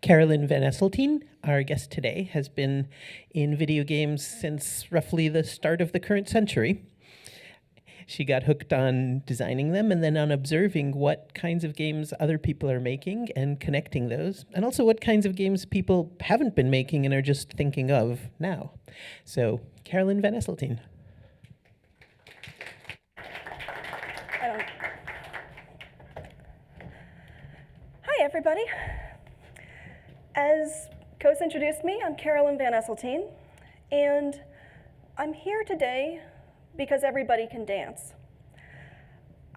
Carolyn VanEseltine, our guest today, has been in video games since roughly the start of the current century. She got hooked on designing them and then on observing what kinds of games other people are making and connecting those, and also what kinds of games people haven't been making and are just thinking of now. So, Carolyn VanEseltine. Hi, everybody. As Coase introduced me, I'm Carolyn VanEseltine, and I'm here today because everybody can dance.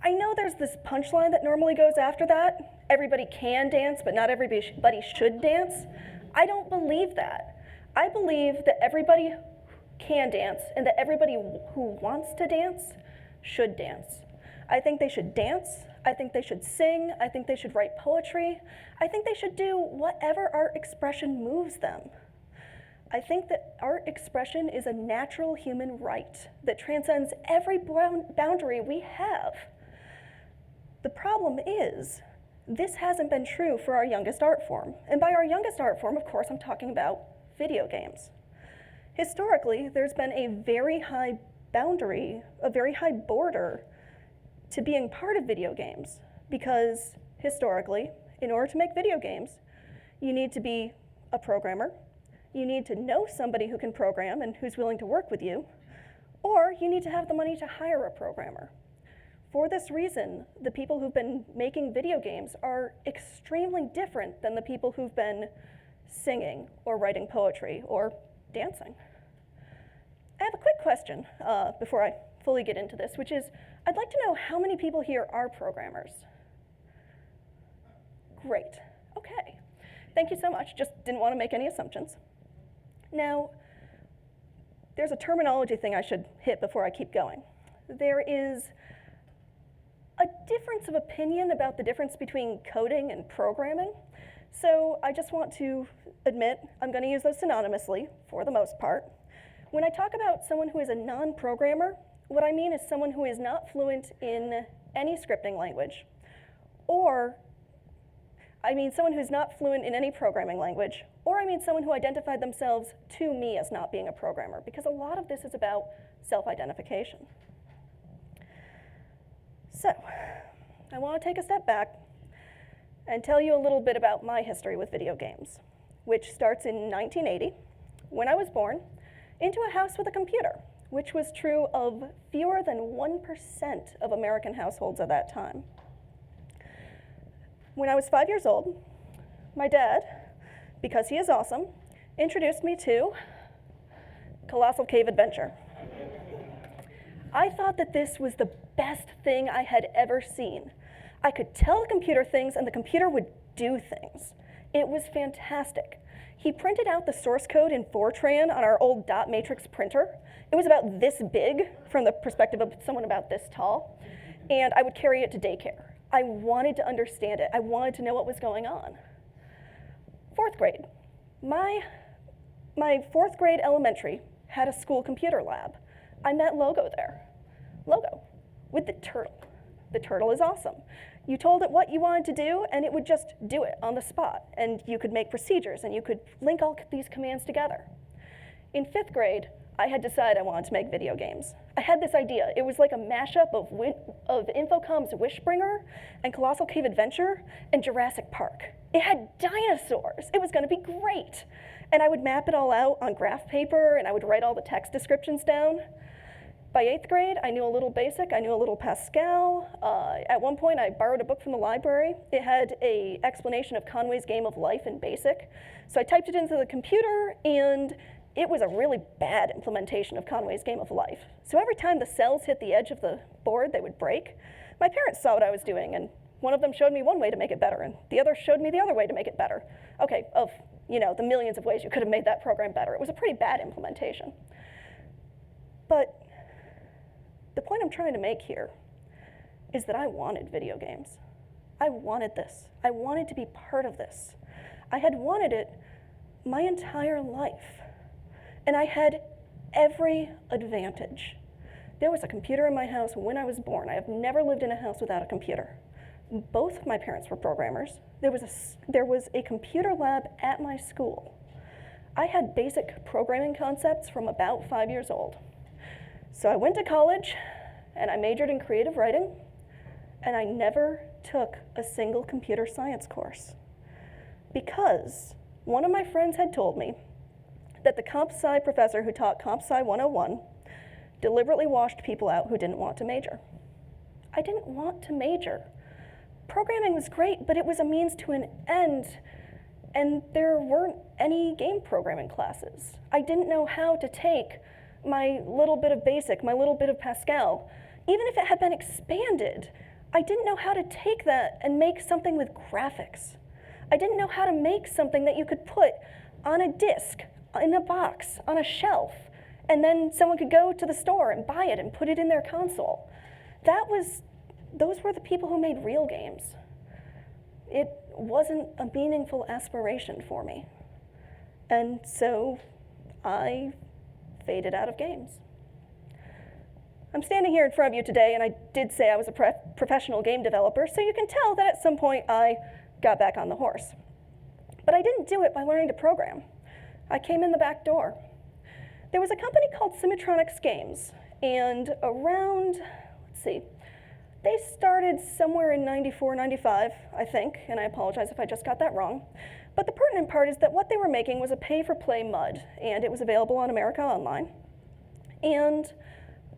I know there's this punchline that normally goes after that. Everybody can dance, but not everybody should dance. I don't believe that. I believe that everybody can dance and that everybody who wants to dance should dance. I think they should dance. I think they should sing. I think they should write poetry. I think they should do whatever art expression moves them. I think that art expression is a natural human right that transcends every boundary we have. The problem is, this hasn't been true for our youngest art form. And by our youngest art form, of course, I'm talking about video games. Historically, there's been a very high boundary, a very high border to being part of video games, because historically, in order to make video games, you need to be a programmer, you need to know somebody who can program and who's willing to work with you, or you need to have the money to hire a programmer. For this reason, the people who've been making video games are extremely different than the people who've been singing or writing poetry or dancing. I have a quick question before I fully get into this, which is, I'd like to know how many people here are programmers. Great, okay. Thank you so much, just didn't want to make any assumptions. Now, there's a terminology thing I should hit before I keep going. There is a difference of opinion about the difference between coding and programming. So I just want to admit I'm going to use those synonymously for the most part. When I talk about someone who is a non-programmer, what I mean is someone who is not fluent in any scripting language, or I mean someone who's not fluent in any programming language, or I mean someone who identified themselves to me as not being a programmer, because a lot of this is about self-identification. So, I want to take a step back and tell you a little bit about my history with video games, which starts in 1980, when I was born into a house with a computer, which was true of fewer than 1% of American households at that time. When I was 5 years old, my dad, because he is awesome, introduced me to Colossal Cave Adventure. I thought that this was the best thing I had ever seen. I could tell the computer things and the computer would do things. It was fantastic. He printed out the source code in Fortran on our old dot matrix printer. It was about this big from the perspective of someone about this tall, and I would carry it to daycare. I wanted to understand it. I wanted to know what was going on. Fourth grade. My fourth grade elementary had a school computer lab. I met Logo there. Logo, with the turtle. The turtle is awesome. You told it what you wanted to do, and it would just do it on the spot. And you could make procedures, and you could link all these commands together. In fifth grade, I had decided I wanted to make video games. I had this idea. It was like a mashup of Infocom's Wishbringer and Colossal Cave Adventure and Jurassic Park. It had dinosaurs. It was going to be great. And I would map it all out on graph paper, and I would write all the text descriptions down. By eighth grade, I knew a little BASIC, I knew a little Pascal. At one point, I borrowed a book from the library. It had an explanation of Conway's Game of Life in BASIC. So I typed it into the computer, and it was a really bad implementation of Conway's Game of Life. So every time the cells hit the edge of the board, they would break. My parents saw what I was doing, and one of them showed me one way to make it better, and the other showed me the other way to make it better. Okay, of the millions of ways you could have made that program better. It was a pretty bad implementation. But the point I'm trying to make here is that I wanted video games. I wanted this. I wanted to be part of this. I had wanted it my entire life. And I had every advantage. There was a computer in my house when I was born. I have never lived in a house without a computer. Both of my parents were programmers. There was a computer lab at my school. I had basic programming concepts from about 5 years old. So I went to college, and I majored in creative writing, and I never took a single computer science course because one of my friends had told me that the comp sci professor who taught comp sci 101 deliberately washed people out who didn't want to major. I didn't want to major. Programming was great, but it was a means to an end, and there weren't any game programming classes. I didn't know how to take my little bit of BASIC, my little bit of Pascal. Even if it had been expanded, I didn't know how to take that and make something with graphics. I didn't know how to make something that you could put on a disk, in a box, on a shelf, and then someone could go to the store and buy it and put it in their console. Those were the people who made real games. It wasn't a meaningful aspiration for me. And so I faded out of games. I'm standing here in front of you today, and I did say I was a professional game developer, so you can tell that at some point I got back on the horse. But I didn't do it by learning to program. I came in the back door. There was a company called Symmetronics Games, and around, they started somewhere in 94, 95, I think, and I apologize if I just got that wrong. But the pertinent part is that what they were making was a pay-for-play MUD, and it was available on America Online. And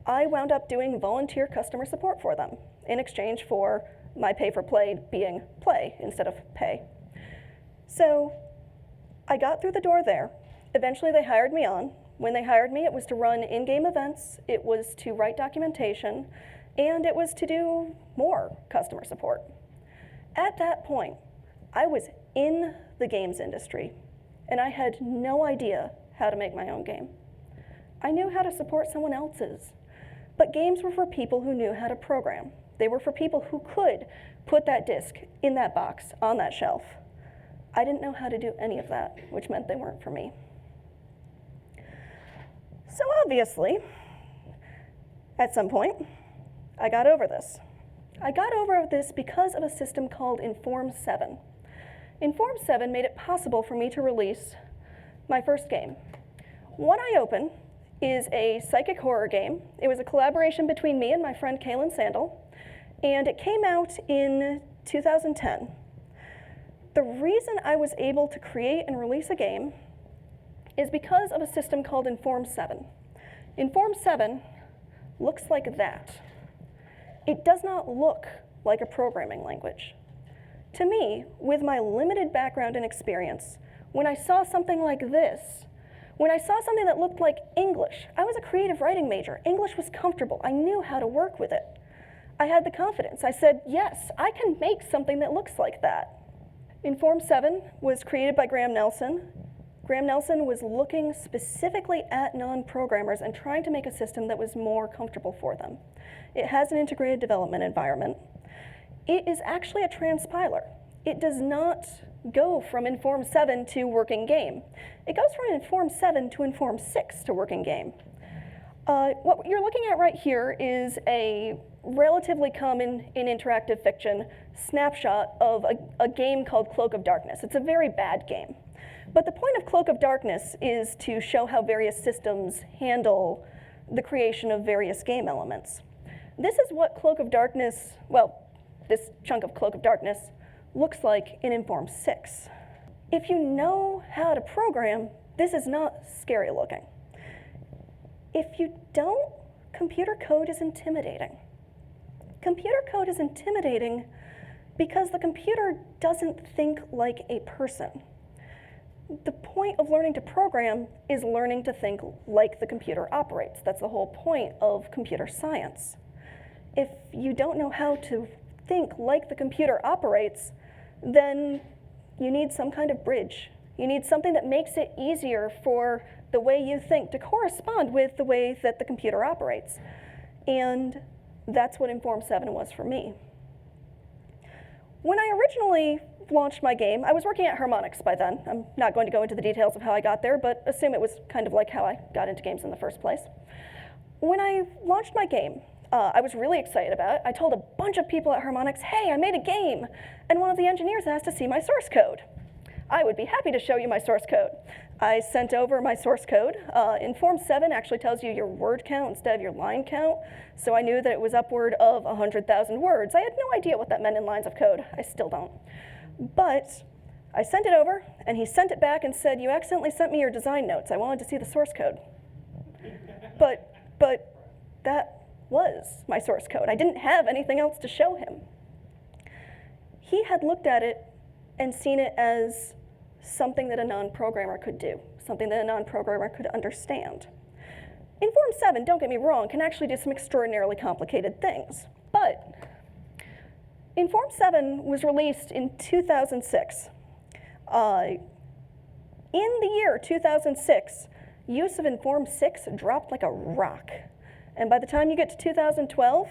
I wound up doing volunteer customer support for them in exchange for my pay-for-play being play instead of pay. So I got through the door there. Eventually they hired me on. When they hired me, it was to run in-game events, it was to write documentation, and it was to do more customer support. At that point, I was in the games industry, and I had no idea how to make my own game. I knew how to support someone else's, but games were for people who knew how to program. They were for people who could put that disc in that box on that shelf. I didn't know how to do any of that, which meant they weren't for me. So obviously, at some point, I got over this. I got over this because of a system called Inform 7. Inform 7 made it possible for me to release my first game. What I open is a psychic horror game. It was a collaboration between me and my friend Carolyn VanEseltine, and it came out in 2010. The reason I was able to create and release a game is because of a system called Inform 7. Inform 7 looks like that. It does not look like a programming language. To me, with my limited background and experience, when I saw something like this, when I saw something that looked like English, I was a creative writing major. English was comfortable. I knew how to work with it. I had the confidence. I said, yes, I can make something that looks like that. Inform 7 was created by Graham Nelson. Graham Nelson was looking specifically at non-programmers and trying to make a system that was more comfortable for them. It has an integrated development environment. It is actually a transpiler. It does not go from Inform 7 to working game. It goes from Inform 7 to Inform 6 to working game. What you're looking at right here is a relatively common in interactive fiction snapshot of a game called Cloak of Darkness. It's a very bad game. But the point of Cloak of Darkness is to show how various systems handle the creation of various game elements. This is what Cloak of Darkness, this chunk of Cloak of Darkness looks like in Inform 6. If you know how to program, this is not scary looking. If you don't, computer code is intimidating. Computer code is intimidating because the computer doesn't think like a person. The point of learning to program is learning to think like the computer operates. That's the whole point of computer science. If you don't know how to think like the computer operates, then you need some kind of bridge. You need something that makes it easier for the way you think to correspond with the way that the computer operates. And that's what Inform 7 was for me. When I originally launched my game, I was working at Harmonix by then. I'm not going to go into the details of how I got there, but assume it was kind of like how I got into games in the first place. When I launched my game, I was really excited about it. I told a bunch of people at Harmonix, hey, I made a game. And one of the engineers asked to see my source code. I would be happy to show you my source code. I sent over my source code. In Form 7 actually tells you your word count instead of your line count, so I knew that it was upward of 100,000 words. I had no idea what that meant in lines of code. I still don't. But I sent it over, and he sent it back and said, you accidentally sent me your design notes. I wanted to see the source code. But that was my source code. I didn't have anything else to show him. He had looked at it and seen it as something that a non-programmer could do, something that a non-programmer could understand. In Form 7, don't get me wrong, can actually do some extraordinarily complicated things. But in Form 7 was released in 2006. In the year 2006, use of Inform 6 dropped like a rock. And by the time you get to 2012,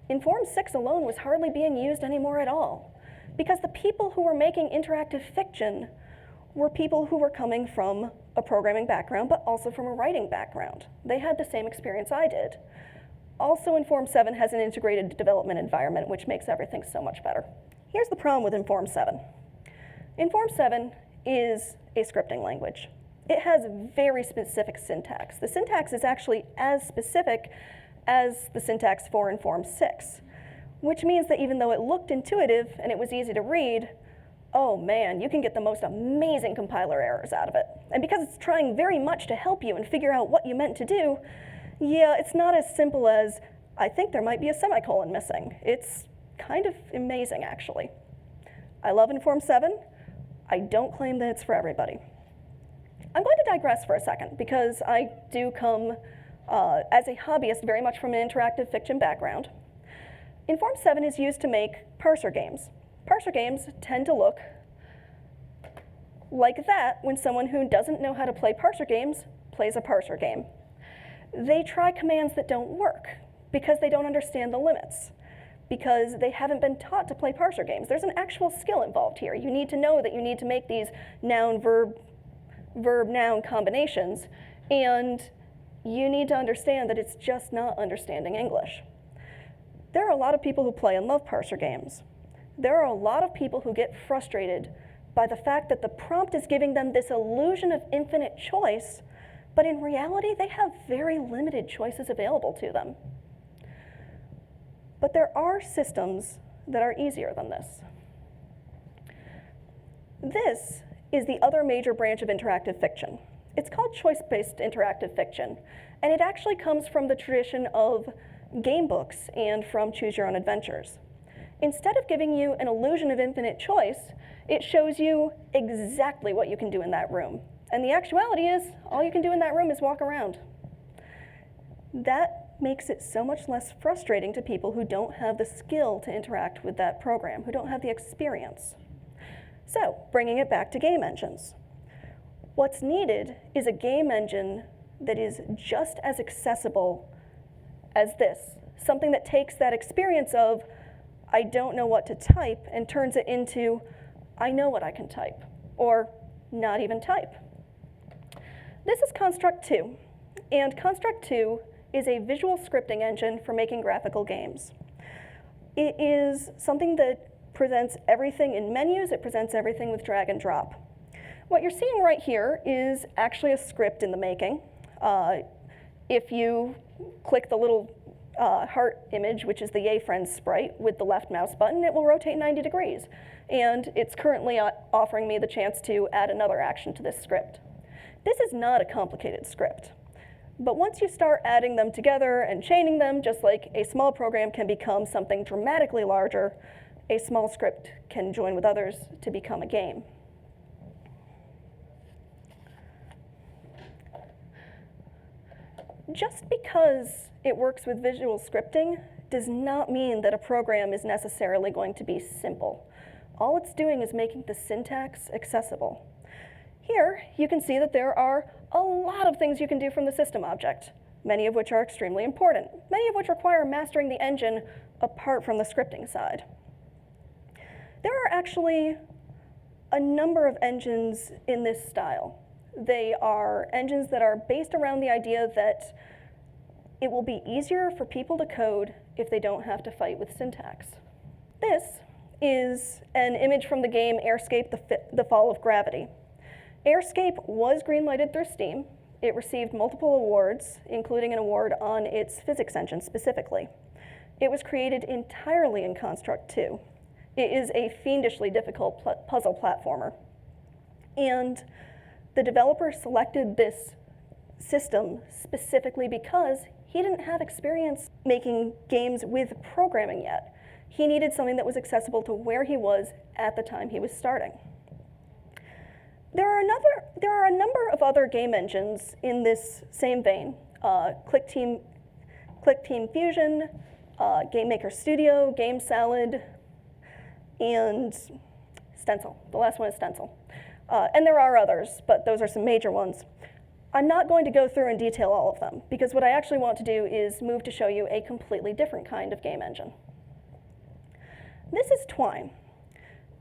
Inform 6 alone was hardly being used anymore at all, because the people who were making interactive fiction were people who were coming from a programming background, but also from a writing background. They had the same experience I did. Also, Inform 7 has an integrated development environment, which makes everything so much better. Here's the problem with Inform 7. Inform 7 is a scripting language. It has very specific syntax. The syntax is actually as specific as the syntax for Inform 6, which means that even though it looked intuitive and it was easy to read, oh man, you can get the most amazing compiler errors out of it. And because it's trying very much to help you and figure out what you meant to do, yeah, it's not as simple as, I think there might be a semicolon missing. It's kind of amazing, actually. I love Inform 7. I don't claim that it's for everybody. I'm going to digress for a second, because I do come, as a hobbyist, very much from an interactive fiction background. Inform 7 is used to make parser games. Parser games tend to look like that when someone who doesn't know how to play parser games plays a parser game. They try commands that don't work because they don't understand the limits, because they haven't been taught to play parser games. There's an actual skill involved here. You need to know that you need to make these noun-verb-noun combinations, and you need to understand that it's just not understanding English. There are a lot of people who play and love parser games. There are a lot of people who get frustrated by the fact that the prompt is giving them this illusion of infinite choice, but in reality, they have very limited choices available to them. But there are systems that are easier than this. This is the other major branch of interactive fiction. It's called choice-based interactive fiction, and it actually comes from the tradition of game books and from Choose Your Own Adventures. Instead of giving you an illusion of infinite choice, it shows you exactly what you can do in that room. And the actuality is, all you can do in that room is walk around. That makes it so much less frustrating to people who don't have the skill to interact with that program, who don't have the experience. So, bringing it back to game engines. What's needed is a game engine that is just as accessible as this, something that takes that experience of, I don't know what to type, and turns it into, I know what I can type, or not even type. This is Construct 2, and Construct 2 is a visual scripting engine for making graphical games. It is something that presents everything in menus, it presents everything with drag and drop. What you're seeing right here is actually a script in the making. If you click the little heart image, which is the Yay Friends sprite, with the left mouse button, it will rotate 90 degrees. And it's currently offering me the chance to add another action to this script. This is not a complicated script. But once you start adding them together and chaining them, just like a small program can become something dramatically larger, a small script can join with others to become a game. Just because it works with visual scripting does not mean that a program is necessarily going to be simple. All it's doing is making the syntax accessible. Here, you can see that there are a lot of things you can do from the system object, many of which are extremely important, many of which require mastering the engine apart from the scripting side. There are actually a number of engines in this style. They are engines that are based around the idea that it will be easier for people to code if they don't have to fight with syntax. This is an image from the game Airscape: The Fall of Gravity. Airscape was greenlighted through Steam. It received multiple awards, including an award on its physics engine specifically. It was created entirely in Construct 2. It is a fiendishly difficult puzzle platformer. And the developer selected this system specifically because he didn't have experience making games with programming yet. He needed something that was accessible to where he was at the time he was starting. There are a number of other game engines in this same vein. Click Team Fusion, GameMaker Studio, Game Salad, and Stencil. The last one is Stencil. And there are others, but those are some major ones. I'm not going to go through and detail all of them, because what I actually want to do is move to show you a completely different kind of game engine. This is Twine.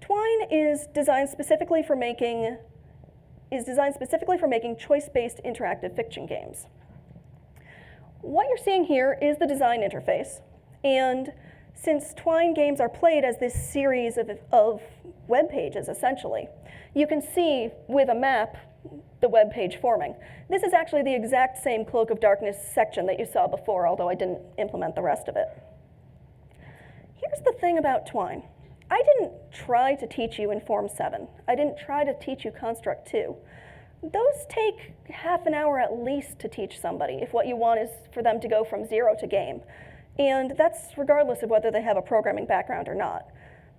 Twine is designed specifically for making choice-based interactive fiction games. What you're seeing here is the design interface, and since Twine games are played as this series of web pages, essentially, you can see with a map the web page forming. This is actually the exact same Cloak of Darkness section that you saw before, although I didn't implement the rest of it. Here's the thing about Twine. I didn't try to teach you Inform 7. I didn't try to teach you Construct 2. Those take half an hour at least to teach somebody if what you want is for them to go from 0 to game. And that's regardless of whether they have a programming background or not.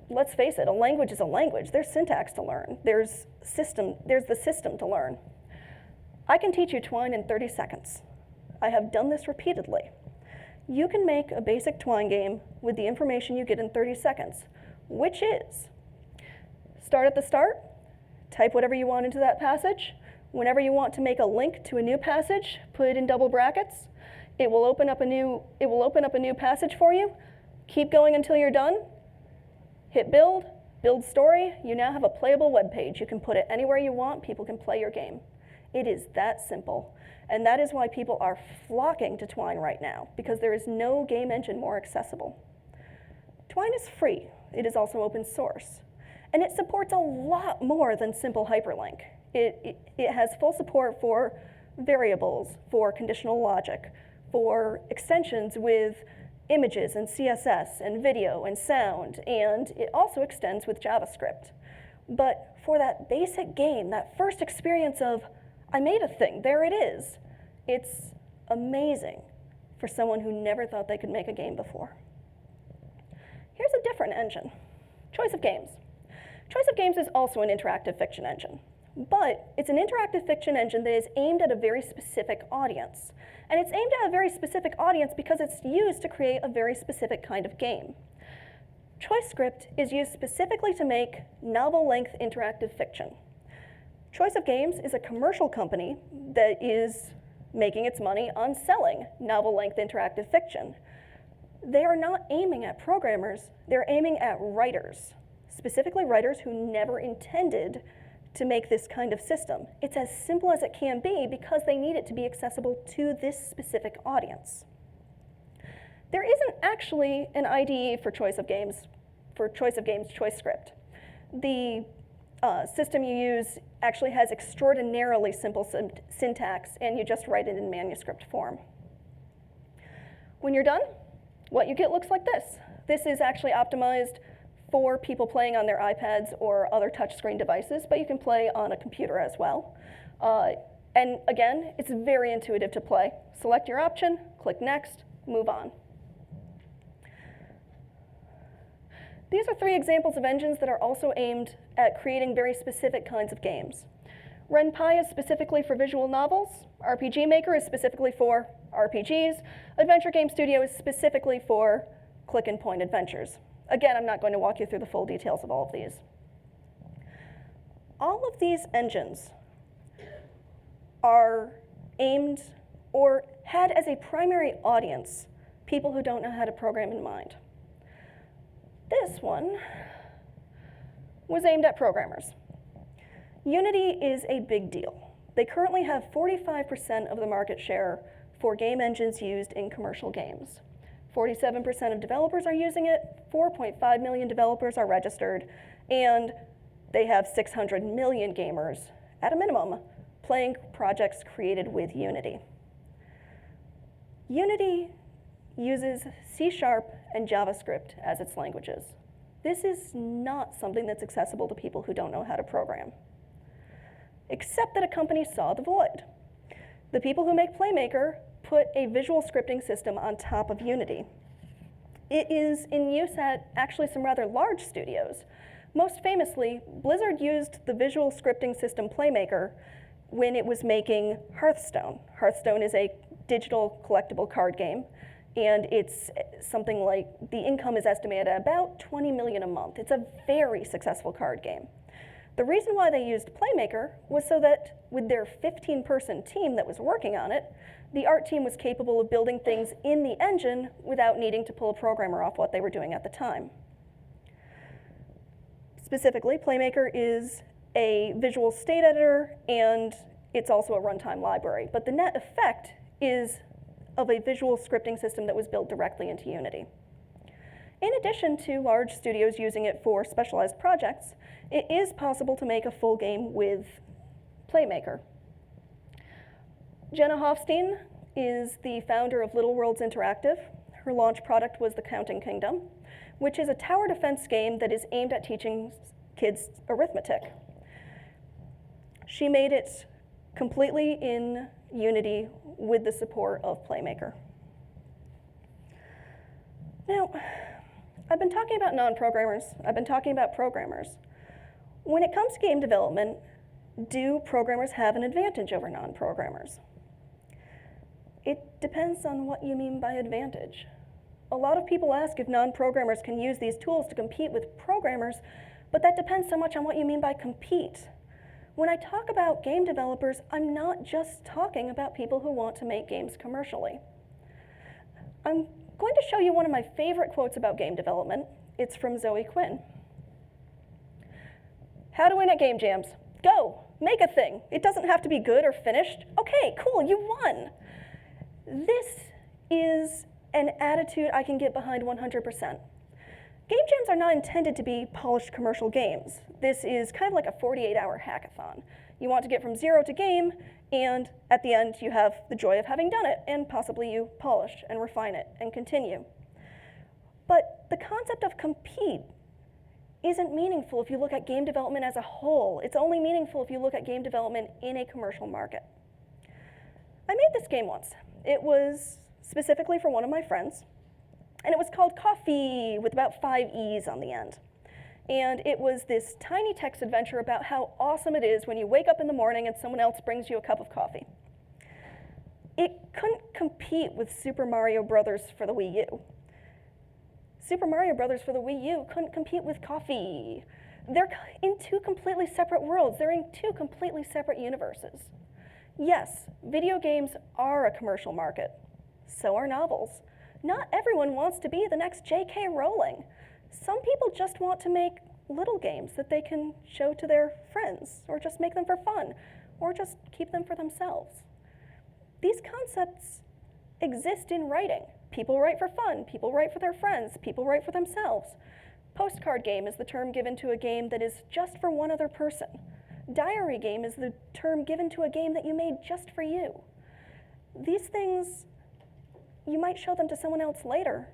Let's face it, a language is a language. There's syntax to learn. There's the system to learn. I can teach you Twine in 30 seconds. I have done this repeatedly. You can make a basic Twine game with the information you get in 30 seconds, which is start at the start, type whatever you want into that passage. Whenever you want to make a link to a new passage, put it in double brackets. It will open up a new passage for you. Keep going until you're done. Hit build, build story. You now have a playable web page. You can put it anywhere you want. People can play your game. It is that simple. And that is why people are flocking to Twine right now, because there is no game engine more accessible. Twine is free. It is also open source. And it supports a lot more than simple hyperlink. It has full support for variables, for conditional logic, for extensions with images and CSS and video and sound, and it also extends with JavaScript. But for that basic game, that first experience of, I made a thing, there it is, it's amazing for someone who never thought they could make a game before. Here's a different engine, Choice of Games. Choice of Games is also an interactive fiction engine, but it's an interactive fiction engine that is aimed at a very specific audience. And it's aimed at a very specific audience because it's used to create a very specific kind of game. ChoiceScript is used specifically to make novel-length interactive fiction. Choice of Games is a commercial company that is making its money on selling novel-length interactive fiction. They are not aiming at programmers, they're aiming at writers, specifically writers who never intended to make this kind of system. It's as simple as it can be because they need it to be accessible to this specific audience. There isn't actually an IDE for Choice of Games ChoiceScript. The system you use actually has extraordinarily simple syntax, and you just write it in manuscript form. When you're done, what you get looks like this. This is actually optimized for people playing on their iPads or other touchscreen devices, but you can play on a computer as well. And again, it's very intuitive to play. Select your option, click next, move on. These are 3 examples of engines that are also aimed at creating very specific kinds of games. RenPy is specifically for visual novels. RPG Maker is specifically for RPGs. Adventure Game Studio is specifically for click and point adventures. Again, I'm not going to walk you through the full details of all of these. All of these engines are aimed or had as a primary audience people who don't know how to program in mind. This one was aimed at programmers. Unity is a big deal. They currently have 45% of the market share for game engines used in commercial games. 47% of developers are using it, 4.5 million developers are registered, and they have 600 million gamers, at a minimum, playing projects created with Unity. Unity uses C# and JavaScript as its languages. This is not something that's accessible to people who don't know how to program. Except that a company saw the void. The people who make Playmaker put a visual scripting system on top of Unity. It is in use at actually some rather large studios. Most famously, Blizzard used the visual scripting system Playmaker when it was making Hearthstone. Hearthstone is a digital collectible card game, and it's something like, the income is estimated at about 20 million a month. It's a very successful card game. The reason why they used Playmaker was so that with their 15-person team that was working on it, the art team was capable of building things in the engine without needing to pull a programmer off what they were doing at the time. Specifically, Playmaker is a visual state editor, and it's also a runtime library. But the net effect is of a visual scripting system that was built directly into Unity. In addition to large studios using it for specialized projects, it is possible to make a full game with Playmaker. Jenna Hofstein is the founder of Little Worlds Interactive. Her launch product was The Counting Kingdom, which is a tower defense game that is aimed at teaching kids arithmetic. She made it completely in Unity with the support of Playmaker. Now, I've been talking about non-programmers. I've been talking about programmers. When it comes to game development, do programmers have an advantage over non-programmers? It depends on what you mean by advantage. A lot of people ask if non-programmers can use these tools to compete with programmers, but that depends so much on what you mean by compete. When I talk about game developers, I'm not just talking about people who want to make games commercially. I'm going to show you one of my favorite quotes about game development. It's from Zoe Quinn. How to win at game jams. Go, make a thing. It doesn't have to be good or finished. Okay, cool, you won. This is an attitude I can get behind 100%. Game jams are not intended to be polished commercial games. This is kind of like a 48-hour hackathon. You want to get from zero to game, and at the end you have the joy of having done it, and possibly you polish and refine it and continue. But the concept of compete isn't meaningful if you look at game development as a whole. It's only meaningful if you look at game development in a commercial market. I made this game once. It was specifically for one of my friends, and it was called Coffee with about 5 E's on the end. And it was this tiny text adventure about how awesome it is when you wake up in the morning and someone else brings you a cup of coffee. It couldn't compete with Super Mario Brothers for the Wii U. Super Mario Brothers for the Wii U couldn't compete with Coffee. They're in two completely separate worlds. They're in two completely separate universes. Yes, video games are a commercial market. So are novels. Not everyone wants to be the next J.K. Rowling. Some people just want to make little games that they can show to their friends, or just make them for fun, or just keep them for themselves. These concepts exist in writing. People write for fun, people write for their friends, people write for themselves. Postcard game is the term given to a game that is just for one other person. Diary game is the term given to a game that you made just for you. These things, you might show them to someone else later,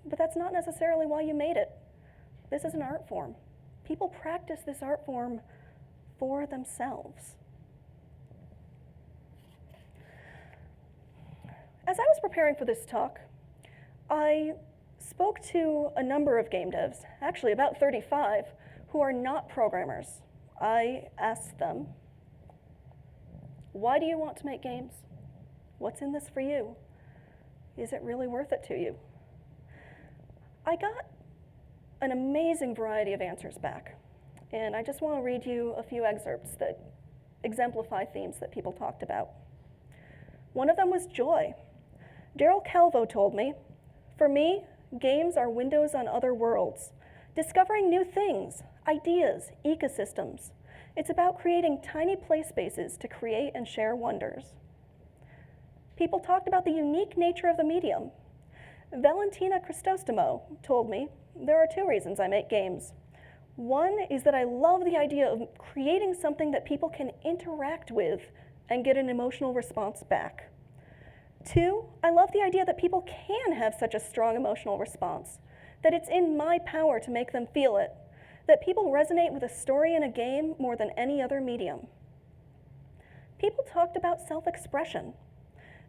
but that's not necessarily why you made it. This is an art form. People practice this art form for themselves. As I was preparing for this talk, I spoke to a number of game devs, actually about 35, who are not programmers. I asked them, why do you want to make games? What's in this for you? Is it really worth it to you? I got an amazing variety of answers back, and I just want to read you a few excerpts that exemplify themes that people talked about. One of them was joy. Daryl Calvo told me, for me, games are windows on other worlds, discovering new things, ideas, ecosystems. It's about creating tiny play spaces to create and share wonders. People talked about the unique nature of the medium. Valentina Christostomo told me, there are 2 reasons I make games. One is that I love the idea of creating something that people can interact with and get an emotional response back. 2, I love the idea that people can have such a strong emotional response, that it's in my power to make them feel it, that people resonate with a story in a game more than any other medium. People talked about self-expression.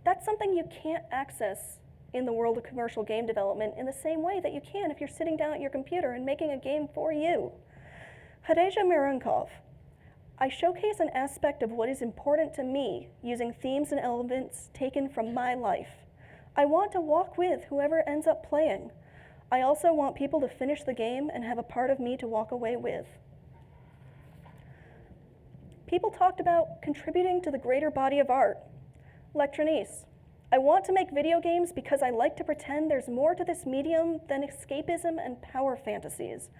That's something you can't access in the world of commercial game development in the same way that you can if you're sitting down at your computer and making a game for you. Hadeja Mirunkov, I showcase an aspect of what is important to me using themes and elements taken from my life. I want to walk with whoever ends up playing. I also want people to finish the game and have a part of me to walk away with. People talked about contributing to the greater body of art. Lectronese, I want to make video games because I like to pretend there's more to this medium than escapism and power fantasies.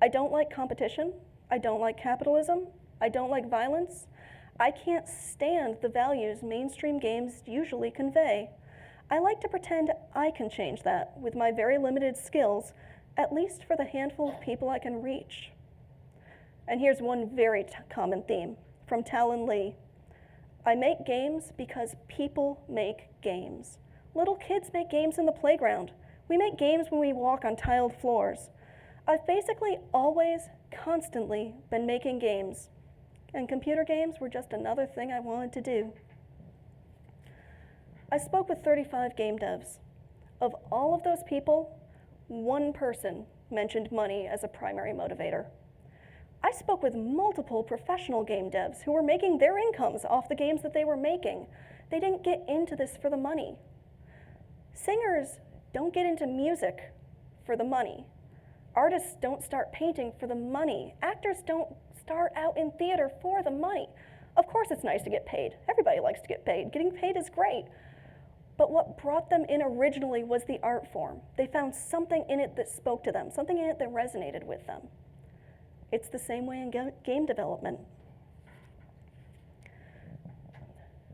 I don't like competition. I don't like capitalism. I don't like violence. I can't stand the values mainstream games usually convey. I like to pretend I can change that with my very limited skills, at least for the handful of people I can reach. And here's one very common theme from Talon Lee. I make games because people make games. Little kids make games in the playground. We make games when we walk on tiled floors. I've basically always, constantly been making games, and computer games were just another thing I wanted to do. I spoke with 35 game devs. Of all of those people, 1 person mentioned money as a primary motivator. I spoke with multiple professional game devs who were making their incomes off the games that they were making. They didn't get into this for the money. Singers don't get into music for the money. Artists don't start painting for the money. Actors don't start out in theater for the money. Of course it's nice to get paid. Everybody likes to get paid. Getting paid is great. But what brought them in originally was the art form. They found something in it that spoke to them, something in it that resonated with them. It's the same way in game development.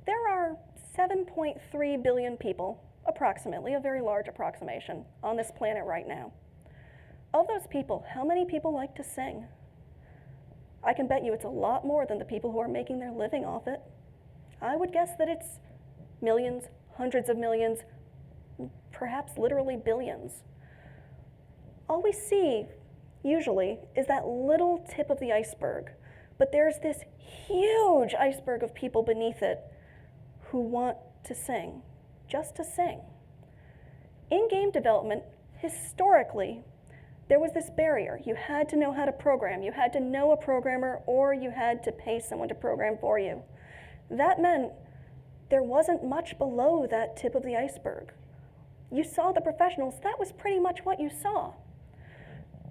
There are 7.3 billion people, approximately, a very large approximation, on this planet right now. Of those people, how many people like to sing? I can bet you it's a lot more than the people who are making their living off it. I would guess that it's millions, hundreds of millions, perhaps literally billions. All we see, usually, is that little tip of the iceberg, but there's this huge iceberg of people beneath it who want to sing, just to sing. In game development, historically, there was this barrier. You had to know how to program. You had to know a programmer, or you had to pay someone to program for you. That meant there wasn't much below that tip of the iceberg. You saw the professionals. That was pretty much what you saw.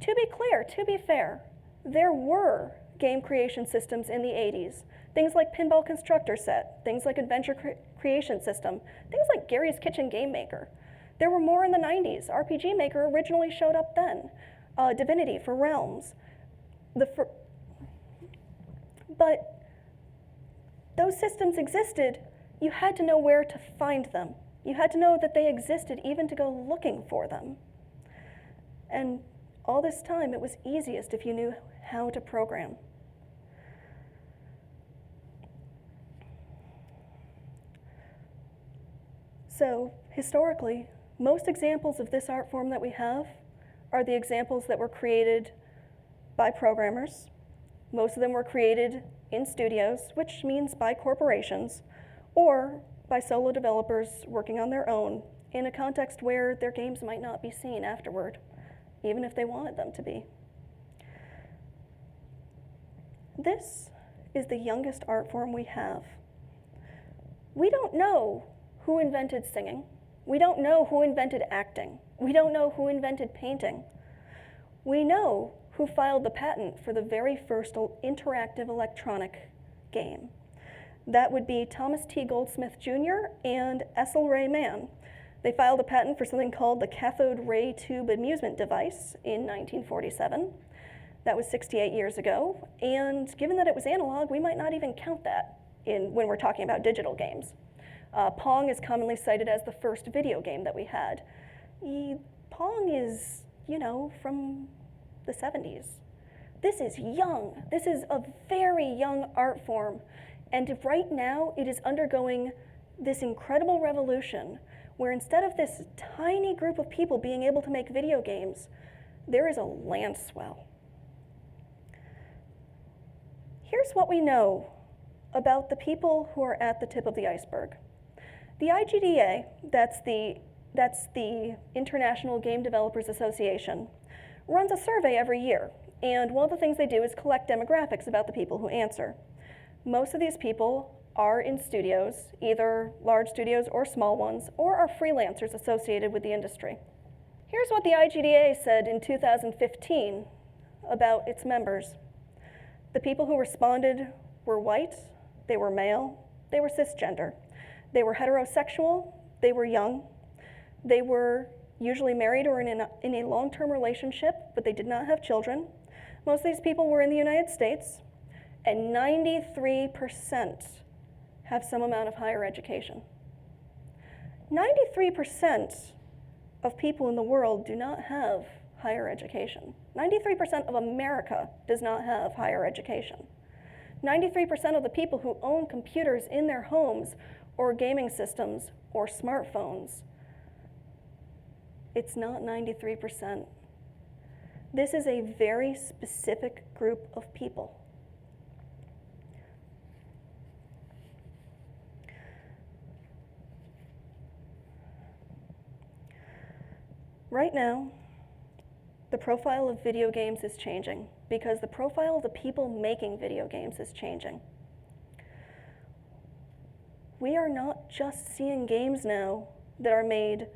To be clear, to be fair, there were game creation systems in the 80s. Things like Pinball Constructor Set, things like Adventure Creation System, things like Gary's Kitchen GameMaker. There were more in the 90s. RPG Maker originally showed up then. Divinity for Realms. But those systems existed. You had to know where to find them. You had to know that they existed even to go looking for them. And all this time, it was easiest if you knew how to program. So, historically, most examples of this art form that we have are the examples that were created by programmers. Most of them were created in studios, which means by corporations, or by solo developers working on their own in a context where their games might not be seen afterward, even if they wanted them to be. This is the youngest art form we have. We don't know who invented singing. We don't know who invented acting. We don't know who invented painting. We know who filed the patent for the very first interactive electronic game. That would be Thomas T. Goldsmith Jr. and Ethel Ray Mann. They filed a patent for something called the cathode ray tube amusement device in 1947. That was 68 years ago, and given that it was analog, we might not even count that when we're talking about digital games. Pong is commonly cited as the first video game that we had. Pong is, from the 70s. This is young. This is a very young art form. And right now, it is undergoing this incredible revolution where instead of this tiny group of people being able to make video games, there is a landswell. Here's what we know about the people who are at the tip of the iceberg. The IGDA, that's the International Game Developers Association, runs a survey every year. And one of the things they do is collect demographics about the people who answer. Most of these people are in studios, either large studios or small ones, or are freelancers associated with the industry. Here's what the IGDA said in 2015 about its members. The people who responded were white, they were male, they were cisgender, they were heterosexual, they were young, they were usually married or in a long-term relationship, but they did not have children. Most of these people were in the United States, and 93% have some amount of higher education. 93% of people in the world do not have higher education. 93% of America does not have higher education. 93% of the people who own computers in their homes or gaming systems or smartphones, it's not 93%. This is a very specific group of people. Right now, the profile of video games is changing because the profile of the people making video games is changing. We are not just seeing games now that are made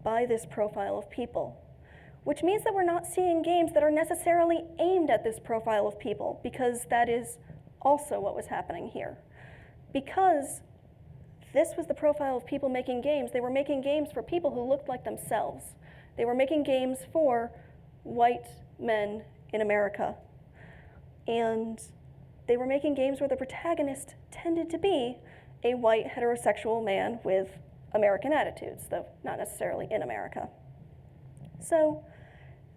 by this profile of people, which means that we're not seeing games that are necessarily aimed at this profile of people, because that is also what was happening here. Because this was the profile of people making games, they were making games for people who looked like themselves. They were making games for white men in America. And they were making games where the protagonist tended to be a white heterosexual man with American attitudes, though not necessarily in America. So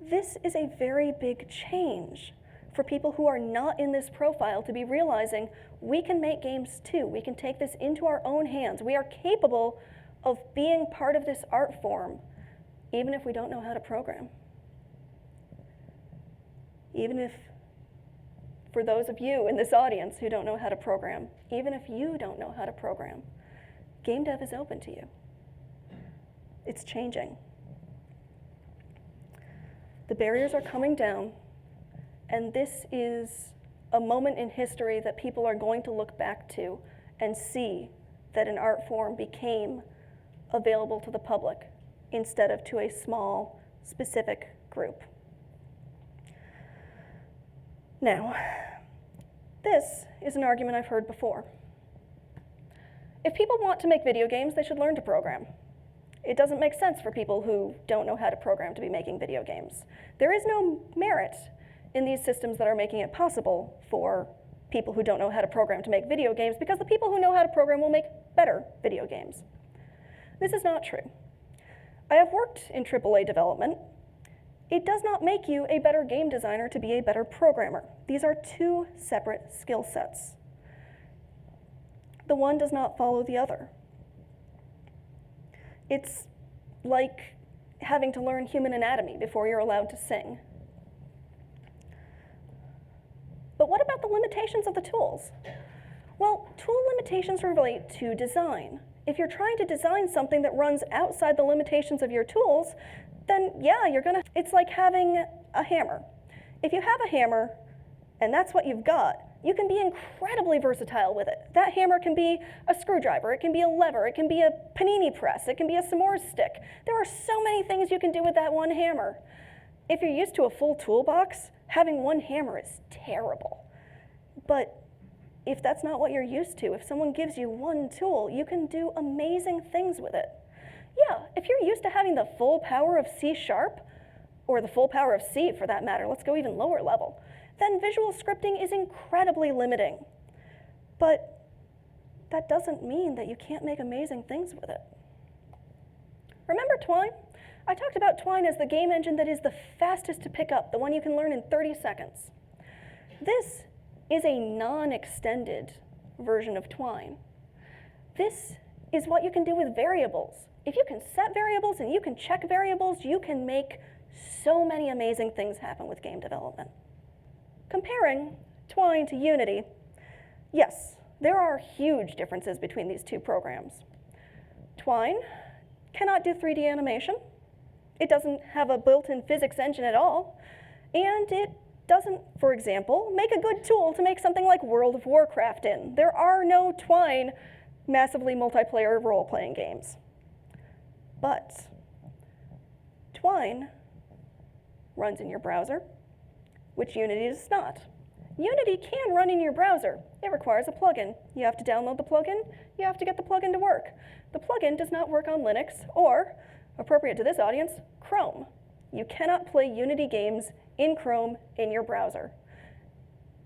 this is a very big change for people who are not in this profile to be realizing we can make games too. We can take this into our own hands. We are capable of being part of this art form, even if we don't know how to program. Even if, for those of you in this audience who don't know how to program, even if you don't know how to program, game dev is open to you. It's changing. The barriers are coming down, and this is a moment in history that people are going to look back to and see that an art form became available to the public instead of to a small, specific group. Now, this is an argument I've heard before. If people want to make video games, they should learn to program. It doesn't make sense for people who don't know how to program to be making video games. There is no merit in these systems that are making it possible for people who don't know how to program to make video games, because the people who know how to program will make better video games. This is not true. I have worked in AAA development. It does not make you a better game designer to be a better programmer. These are two separate skill sets. The one does not follow the other. It's like having to learn human anatomy before you're allowed to sing. But what about the limitations of the tools? Well, tool limitations relate to design. If you're trying to design something that runs outside the limitations of your tools, then yeah, it's like having a hammer. If you have a hammer and that's what you've got, you can be incredibly versatile with it. That hammer can be a screwdriver, it can be a lever, it can be a panini press, it can be a s'mores stick. There are so many things you can do with that one hammer. If you're used to a full toolbox, having one hammer is terrible. But if that's not what you're used to, if someone gives you one tool, you can do amazing things with it. Yeah, if you're used to having the full power of C#, or the full power of C for that matter, let's go even lower level, then visual scripting is incredibly limiting. But that doesn't mean that you can't make amazing things with it. Remember Twine? I talked about Twine as the game engine that is the fastest to pick up, the one you can learn in 30 seconds. This is a non-extended version of Twine. This is what you can do with variables. If you can set variables and you can check variables, you can make so many amazing things happen with game development. Comparing Twine to Unity, yes, there are huge differences between these two programs. Twine cannot do 3D animation. It doesn't have a built-in physics engine at all. And it doesn't, for example, make a good tool to make something like World of Warcraft in. There are no Twine massively multiplayer role-playing games. But Twine runs in your browser, which Unity does not. Unity can run in your browser. It requires a plugin. You have to download the plugin. You have to get the plugin to work. The plugin does not work on Linux or, appropriate to this audience, Chrome. You cannot play Unity games in Chrome in your browser.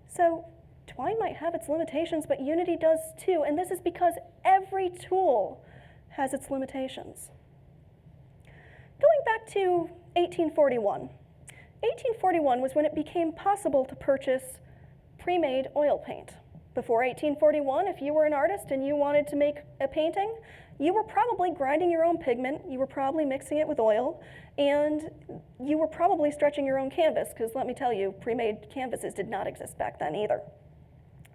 So Twine might have its limitations, but Unity does too, and this is because every tool has its limitations. Going back to 1841. 1841 was when it became possible to purchase pre-made oil paint. Before 1841, if you were an artist and you wanted to make a painting, you were probably grinding your own pigment, you were probably mixing it with oil, and you were probably stretching your own canvas, because let me tell you, pre-made canvases did not exist back then either.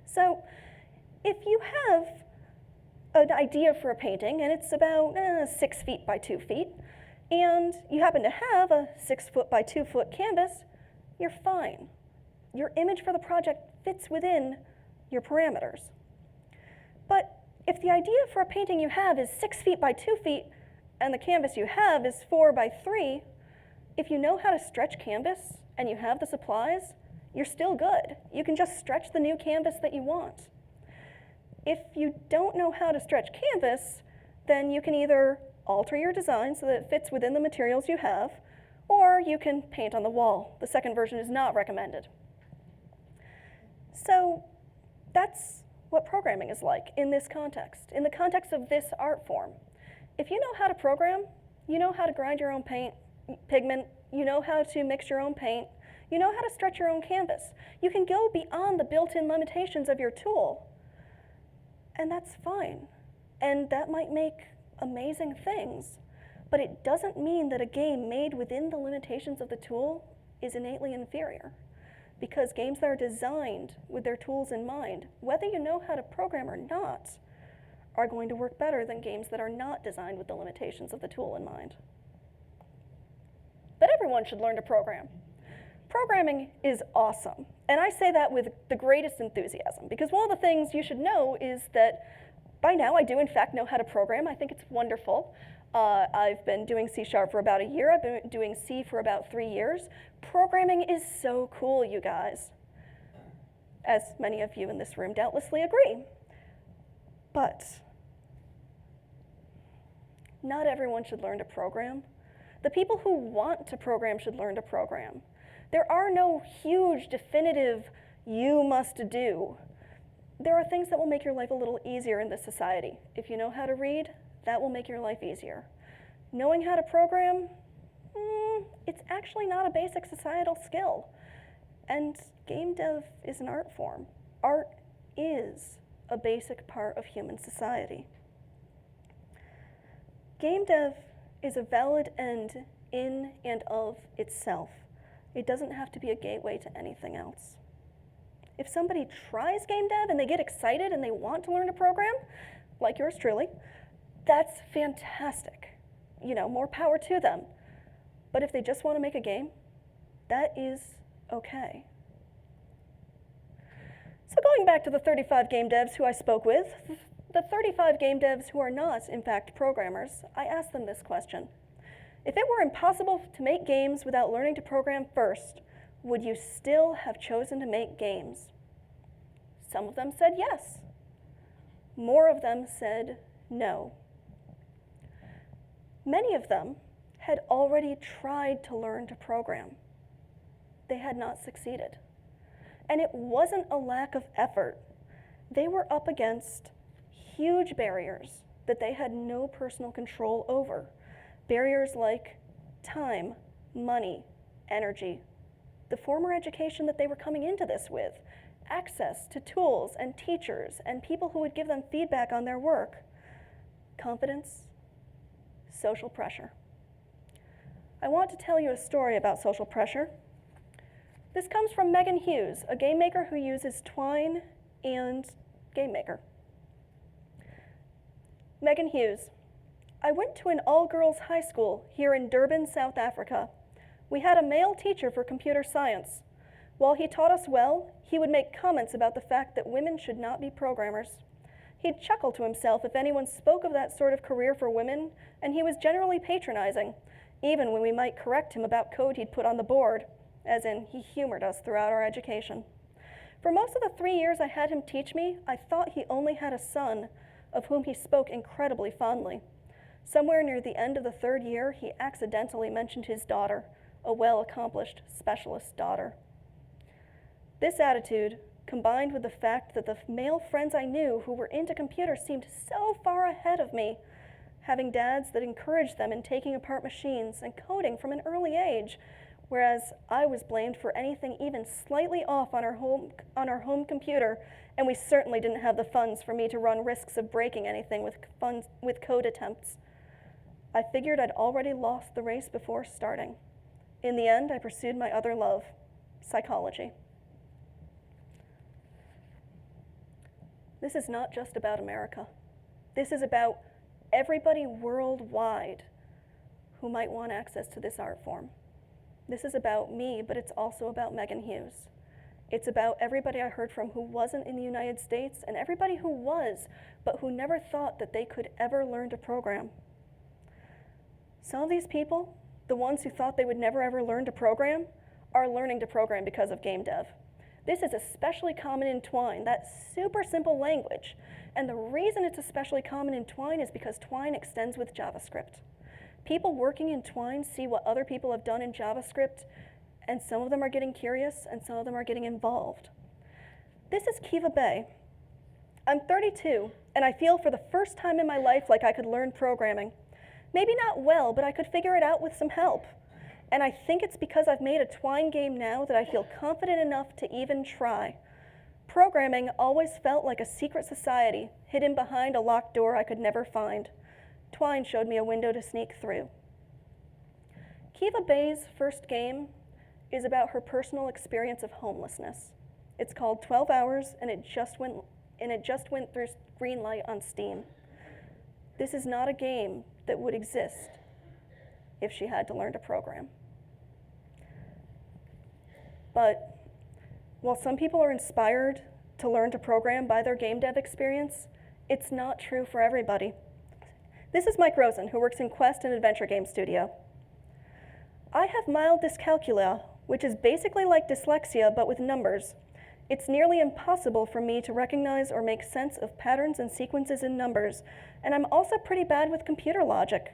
So if you have an idea for a painting, and it's about 6 feet by 2 feet, and you happen to have a 6 foot by 2 foot canvas, you're fine. Your image for the project fits within your parameters. But if the idea for a painting you have is 6 feet by 2 feet, and the canvas you have is 4 by 3, if you know how to stretch canvas and you have the supplies, you're still good. You can just stretch the new canvas that you want. If you don't know how to stretch canvas, then you can either alter your design so that it fits within the materials you have, or you can paint on the wall. The second version is not recommended. So that's what programming is like in this context, in the context of this art form. If you know how to program, you know how to grind your own pigment, you know how to mix your own paint, you know how to stretch your own canvas. You can go beyond the built-in limitations of your tool, and that's fine. And that might make amazing things, but it doesn't mean that a game made within the limitations of the tool is innately inferior. Because games that are designed with their tools in mind, whether you know how to program or not, are going to work better than games that are not designed with the limitations of the tool in mind. But everyone should learn to program. Programming is awesome, and I say that with the greatest enthusiasm, because one of the things you should know is that by now I do in fact know how to program. I think it's wonderful. I've been doing C# for about a year. I've been doing C for about 3 years. Programming is so cool, you guys, as many of you in this room doubtlessly agree. But not everyone should learn to program. The people who want to program should learn to program. There are no huge, definitive, you must do. There are things that will make your life a little easier in this society. If you know how to read, that will make your life easier. Knowing how to program, it's actually not a basic societal skill. And game dev is an art form. Art is a basic part of human society. Game dev is a valid end in and of itself. It doesn't have to be a gateway to anything else. If somebody tries game dev and they get excited and they want to learn to program, like yours truly, that's fantastic. More power to them. But if they just want to make a game, that is okay. So going back to the 35 game devs who I spoke with, the 35 game devs who are not, in fact, programmers, I asked them this question. If it were impossible to make games without learning to program first, would you still have chosen to make games? Some of them said yes. More of them said no. Many of them had already tried to learn to program. They had not succeeded. And it wasn't a lack of effort. They were up against huge barriers that they had no personal control over. Barriers like time, money, energy, the former education that they were coming into this with, access to tools and teachers and people who would give them feedback on their work, confidence, social pressure. I want to tell you a story about social pressure. This comes from Megan Hughes, a game maker who uses Twine and GameMaker. Megan Hughes: I went to an all-girls high school here in Durban, South Africa. We had a male teacher for computer science. While he taught us well, he would make comments about the fact that women should not be programmers. He'd chuckle to himself if anyone spoke of that sort of career for women, and he was generally patronizing, even when we might correct him about code he'd put on the board, as in he humored us throughout our education. For most of the 3 years I had him teach me, I thought he only had a son, of whom he spoke incredibly fondly. Somewhere near the end of the 3rd year, he accidentally mentioned his daughter, a well-accomplished specialist daughter. This attitude, combined with the fact that the male friends I knew who were into computers seemed so far ahead of me, having dads that encouraged them in taking apart machines and coding from an early age, whereas I was blamed for anything even slightly off on our home computer, and we certainly didn't have the funds for me to run risks of breaking anything with code attempts. I figured I'd already lost the race before starting. In the end, I pursued my other love, psychology. This is not just about America. This is about everybody worldwide who might want access to this art form. This is about me, but it's also about Megan Hughes. It's about everybody I heard from who wasn't in the United States, and everybody who was, but who never thought that they could ever learn to program. Some of these people, the ones who thought they would never ever learn to program, are learning to program because of game dev. This is especially common in Twine, that super simple language. And the reason it's especially common in Twine is because Twine extends with JavaScript. People working in Twine see what other people have done in JavaScript, and some of them are getting curious, and some of them are getting involved. This is Kiva Bay. I'm 32, and I feel for the first time in my life like I could learn programming. Maybe not well, but I could figure it out with some help. And I think it's because I've made a Twine game now that I feel confident enough to even try. Programming always felt like a secret society, hidden behind a locked door I could never find. Twine showed me a window to sneak through. Kiva Bay's first game is about her personal experience of homelessness. It's called 12 Hours, and it just went through green light on Steam. This is not a game that would exist if she had to learn to program. But while some people are inspired to learn to program by their game dev experience, it's not true for everybody. This is Mike Rosen, who works in Quest and Adventure Game Studio. I have mild dyscalculia, which is basically like dyslexia, but with numbers. It's nearly impossible for me to recognize or make sense of patterns and sequences in numbers, and I'm also pretty bad with computer logic.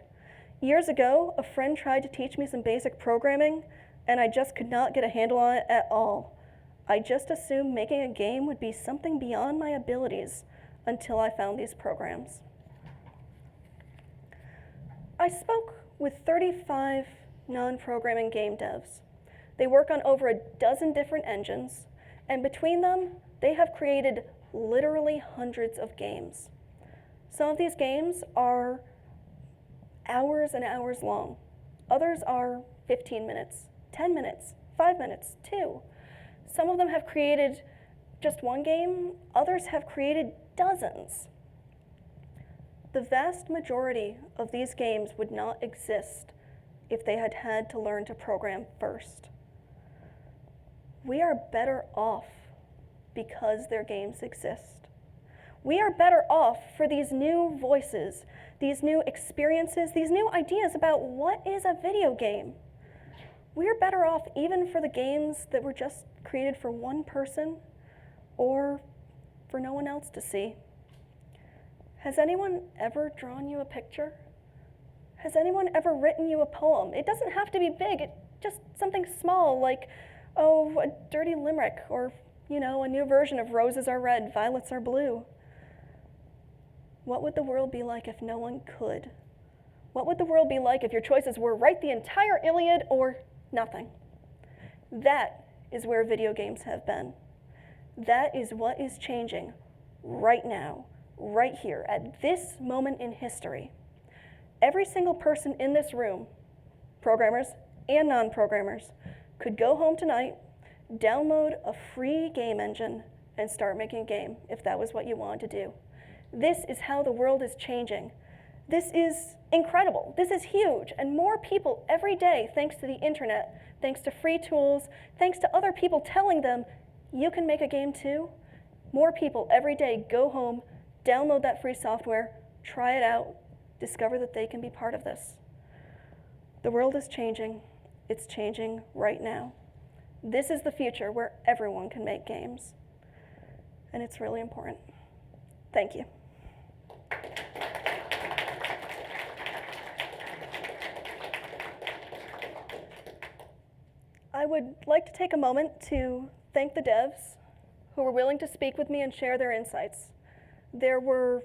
Years ago, a friend tried to teach me some basic programming, and I just could not get a handle on it at all. I just assumed making a game would be something beyond my abilities until I found these programs. I spoke with 35 non-programming game devs. They work on over a dozen different engines, and between them, they have created literally hundreds of games. Some of these games are hours and hours long. Others are 15 minutes, 10 minutes, 5 minutes, 2. Some of them have created just one game, others have created dozens. The vast majority of these games would not exist if they had had to learn to program first. We are better off because their games exist. We are better off for these new voices, these new experiences, these new ideas about what is a video game. We're better off even for the games that were just created for one person or for no one else to see. Has anyone ever drawn you a picture? Has anyone ever written you a poem? It doesn't have to be big, just something small like, oh, a dirty limerick, or, a new version of roses are red, violets are blue. What would the world be like if no one could? What would the world be like if your choices were write the entire Iliad or nothing? That is where video games have been. That is what is changing right now, right here, at this moment in history. Every single person in this room, programmers and non-programmers, could go home tonight, download a free game engine, and start making a game if that was what you wanted to do. This is how the world is changing. This is incredible. This is huge. And more people every day, thanks to the internet, thanks to free tools, thanks to other people telling them, you can make a game too. More people every day go home, download that free software, try it out, discover that they can be part of this. The world is changing. It's changing right now. This is the future where everyone can make games. And it's really important. Thank you. I would like to take a moment to thank the devs who were willing to speak with me and share their insights. There were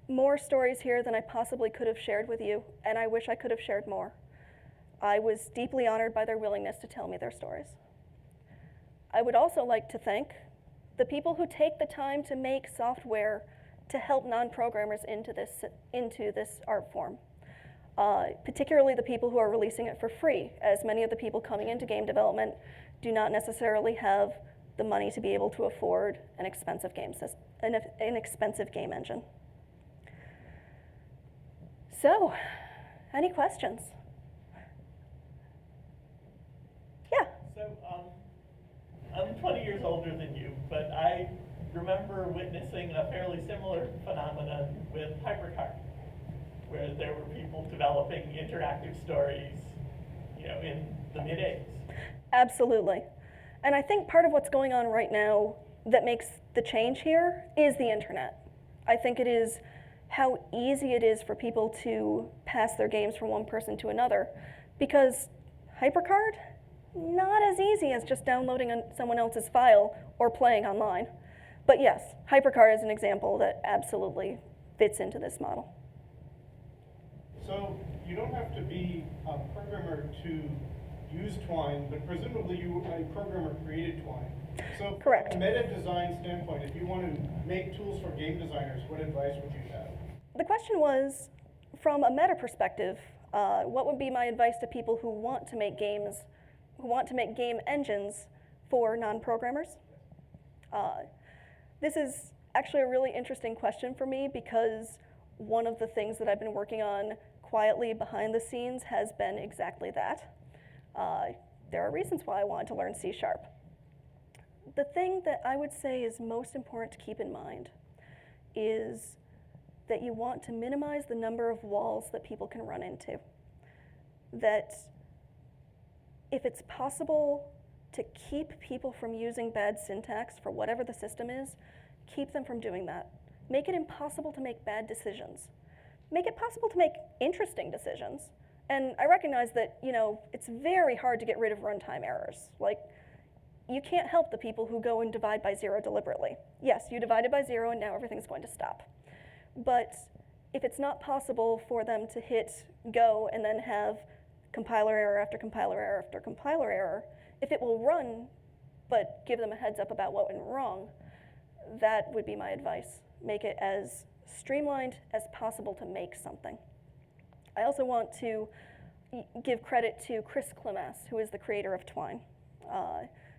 more stories here than I possibly could have shared with you, and I wish I could have shared more. I was deeply honored by their willingness to tell me their stories. I would also like to thank the people who take the time to make software to help non-programmers into this art form. Particularly the people who are releasing it for free, as many of the people coming into game development do not necessarily have the money to be able to afford an expensive game engine. So, any questions? Yeah. So, I'm 20 years older than you, but I remember witnessing a fairly similar phenomenon with HyperCard, where there were people developing interactive stories, in the mid-80s. Absolutely. And I think part of what's going on right now that makes the change here is the internet. I think it is how easy it is for people to pass their games from one person to another, because HyperCard, not as easy as just downloading someone else's file or playing online. But yes, HyperCard is an example that absolutely fits into this model. So you don't have to be a programmer to use Twine, but presumably a programmer created Twine. So correct. From a meta design standpoint, if you want to make tools for game designers, what advice would you have? The question was, from a meta perspective, what would be my advice to people who want to make games, who want to make game engines for non-programmers? This is actually a really interesting question for me, because one of the things that I've been working on quietly behind the scenes has been exactly that. There are reasons why I wanted to learn C#. The thing that I would say is most important to keep in mind is that you want to minimize the number of walls that people can run into. That if it's possible to keep people from using bad syntax for whatever the system is, keep them from doing that. Make it impossible to make bad decisions. Make it possible to make interesting decisions. And I recognize that, it's very hard to get rid of runtime errors. Like, you can't help the people who go and divide by 0 deliberately. Yes, you divided by 0 and now everything's going to stop. But if it's not possible for them to hit go and then have compiler error after compiler error after compiler error, if it will run but give them a heads up about what went wrong, that would be my advice. Make it as streamlined as possible to make something. I also want to give credit to Chris Klimas, who is the creator of Twine,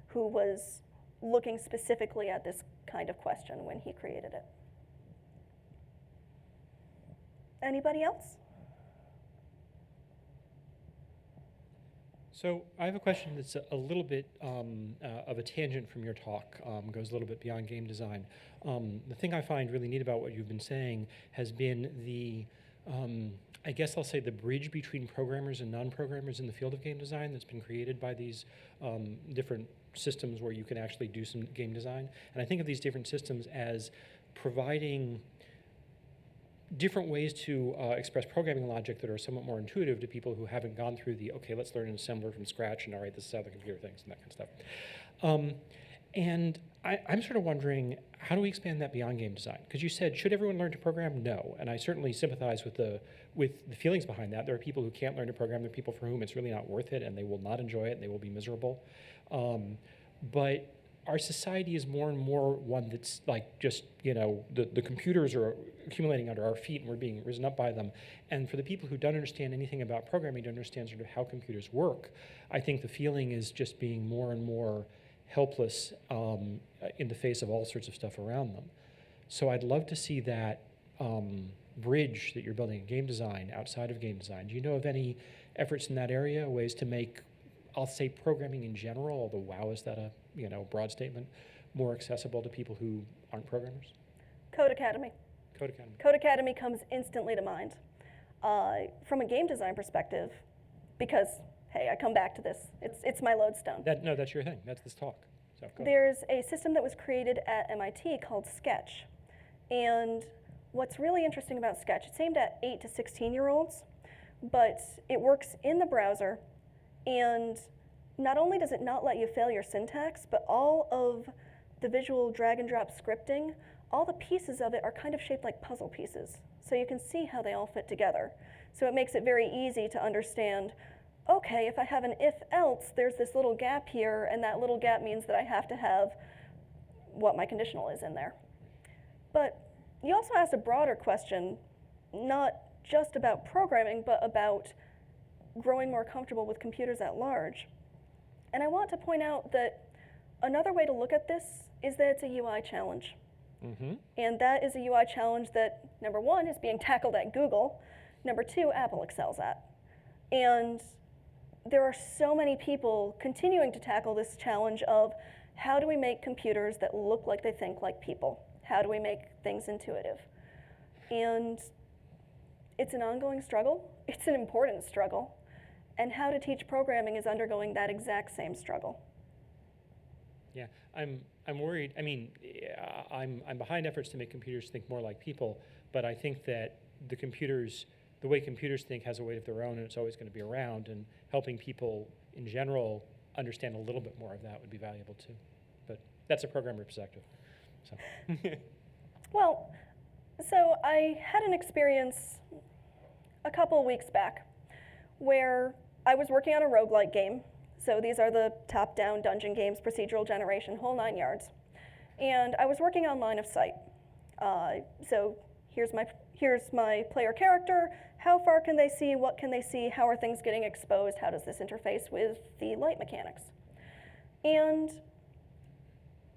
who was looking specifically at this kind of question when he created it. Anybody else? So I have a question that's a little bit of a tangent from your talk, goes a little bit beyond game design. The thing I find really neat about what you've been saying has been the, I guess I'll say the bridge between programmers and non-programmers in the field of game design that's been created by these different systems where you can actually do some game design. And I think of these different systems as providing different ways to express programming logic that are somewhat more intuitive to people who haven't gone through the, okay, let's learn an assembler from scratch, and all right, this is how the computer thinks, and that kind of stuff. And I'm sort of wondering, how do we expand that beyond game design? Because you said, should everyone learn to program? No, and I certainly sympathize with the feelings behind that. There are people who can't learn to program. There are people for whom it's really not worth it, and they will not enjoy it, and they will be miserable. But our society is more and more one that's like just, the computers are accumulating under our feet, and we're being risen up by them. And for the people who don't understand anything about programming, don't understand sort of how computers work, I think the feeling is just being more and more helpless in the face of all sorts of stuff around them. So I'd love to see that bridge that you're building in game design outside of game design. Do you know of any efforts in that area, ways to make, I'll say, programming in general, although wow, is that a broad statement, more accessible to people who aren't programmers? Code Academy. Code Academy. Code Academy comes instantly to mind. From a game design perspective, because hey, I come back to this. It's my lodestone. No, that's your thing. That's this talk. So go ahead. There's a system that was created at MIT called Sketch. And what's really interesting about Sketch, it's aimed at 8 to 16-year-olds, but it works in the browser. And not only does it not let you fail your syntax, but all of the visual drag and drop scripting, all the pieces of it are kind of shaped like puzzle pieces. So you can see how they all fit together. So it makes it very easy to understand, okay, if I have an if-else, there's this little gap here, and that little gap means that I have to have what my conditional is in there. But you also asked a broader question, not just about programming, but about growing more comfortable with computers at large. And I want to point out that another way to look at this is that it's a UI challenge. Mm-hmm. And that is a UI challenge that, number one, is being tackled at Google. Number two, Apple excels at. And there are so many people continuing to tackle this challenge of how do we make computers that look like they think like people? How do we make things intuitive? And it's an ongoing struggle. It's an important struggle. And how to teach programming is undergoing that exact same struggle. Yeah, I'm worried. I mean, I'm behind efforts to make computers think more like people, but I think that the way computers think has a weight of their own, and it's always going to be around, and helping people in general understand a little bit more of that would be valuable too. But that's a programmer perspective. So. Well, so I had an experience a couple of weeks back where I was working on a roguelike game. So these are the top-down dungeon games, procedural generation, whole 9 yards. And I was working on line of sight. So here's my player character. How far can they see? What can they see? How are things getting exposed? How does this interface with the light mechanics? And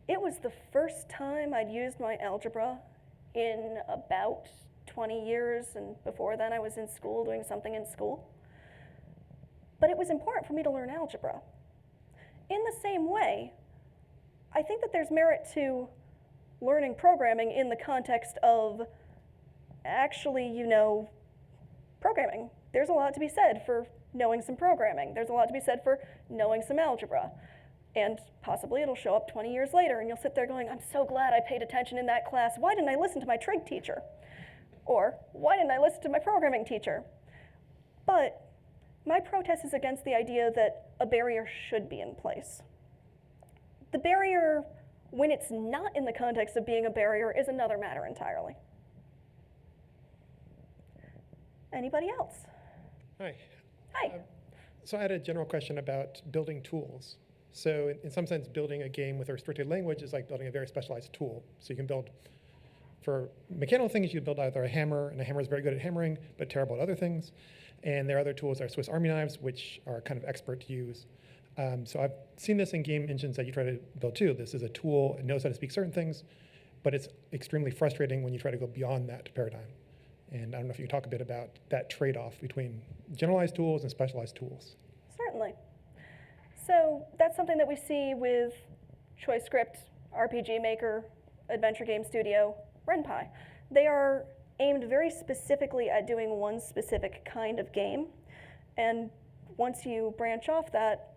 it was the first time I'd used my algebra in about 20 years, and before then I was in school doing something in school. But it was important for me to learn algebra. In the same way, I think that there's merit to learning programming in the context of actually, programming. There's a lot to be said for knowing some programming. There's a lot to be said for knowing some algebra. And possibly it'll show up 20 years later and you'll sit there going, I'm so glad I paid attention in that class. Why didn't I listen to my trig teacher? Or why didn't I listen to my programming teacher? But my protest is against the idea that a barrier should be in place. The barrier, when it's not in the context of being a barrier, is another matter entirely. Anybody else? Hi. Hi. So I had a general question about building tools. So in some sense, building a game with a restricted language is like building a very specialized tool. So you can build, for mechanical things, you build either a hammer, and a hammer is very good at hammering, but terrible at other things. And there are other tools like Swiss Army knives, which are kind of expert to use. So I've seen this in game engines that you try to build too. This is a tool, it knows how to speak certain things, but it's extremely frustrating when you try to go beyond that paradigm. And I don't know if you can talk a bit about that trade-off between generalized tools and specialized tools. Certainly. So that's something that we see with ChoiceScript, RPG Maker, Adventure Game Studio, RenPy. They are aimed very specifically at doing one specific kind of game. And once you branch off that,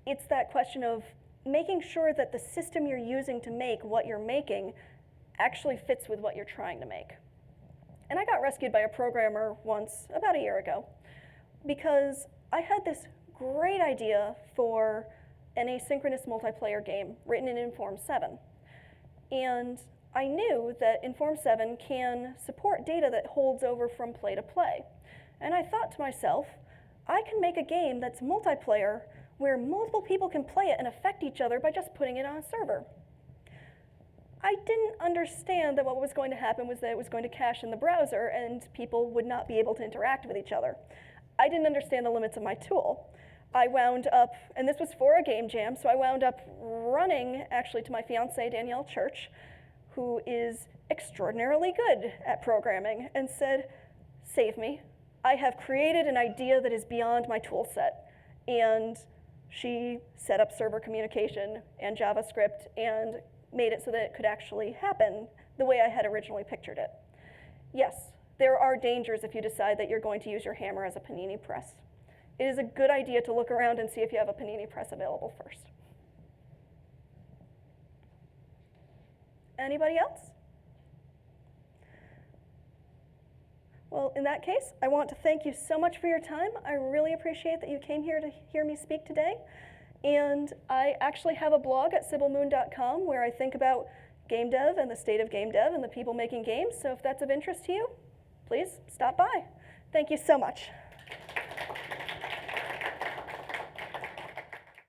it's that question of making sure that the system you're using to make what you're making actually fits with what you're trying to make. And I got rescued by a programmer once, about a year ago, because I had this great idea for an asynchronous multiplayer game written in Inform 7. And I knew that Inform 7 can support data that holds over from play to play. And I thought to myself, I can make a game that's multiplayer where multiple people can play it and affect each other by just putting it on a server. I didn't understand that what was going to happen was that it was going to cache in the browser and people would not be able to interact with each other. I didn't understand the limits of my tool. I wound up, and this was for a game jam, so I wound up running actually to my fiancée, Danielle Church, who is extraordinarily good at programming, and said, save me. I have created an idea that is beyond my tool set. And she set up server communication and JavaScript and made it so that it could actually happen the way I had originally pictured it. Yes, there are dangers if you decide that you're going to use your hammer as a panini press. It is a good idea to look around and see if you have a panini press available first. Anybody else? Well, in that case, I want to thank you so much for your time. I really appreciate that you came here to hear me speak today. And I actually have a blog at sibylmoon.com where I think about game dev and the state of game dev and the people making games. So if that's of interest to you, please stop by. Thank you so much.